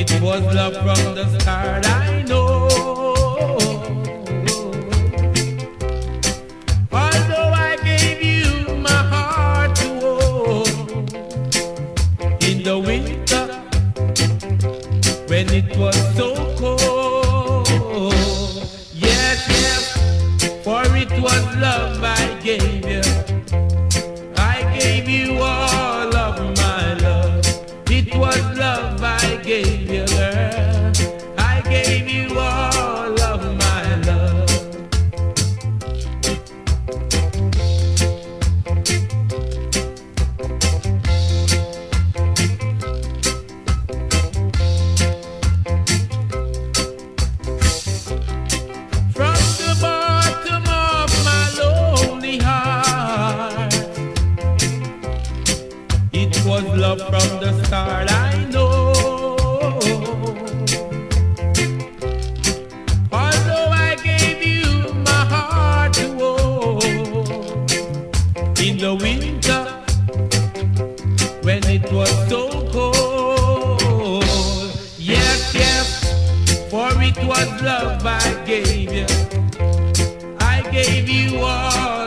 It was love from the start, I know. Although I gave you my heart to hold in the winter when it was so cold. Yes, yes, for it was love I gave you. I gave you all of my love. It was love I gave you, girl. I gave you all of my love. From the bottom of my lonely heart, it was love from the start, I know. Although I gave you my heart to hold in the winter when it was so cold. Yes, yes, for it was love I gave you. I gave you all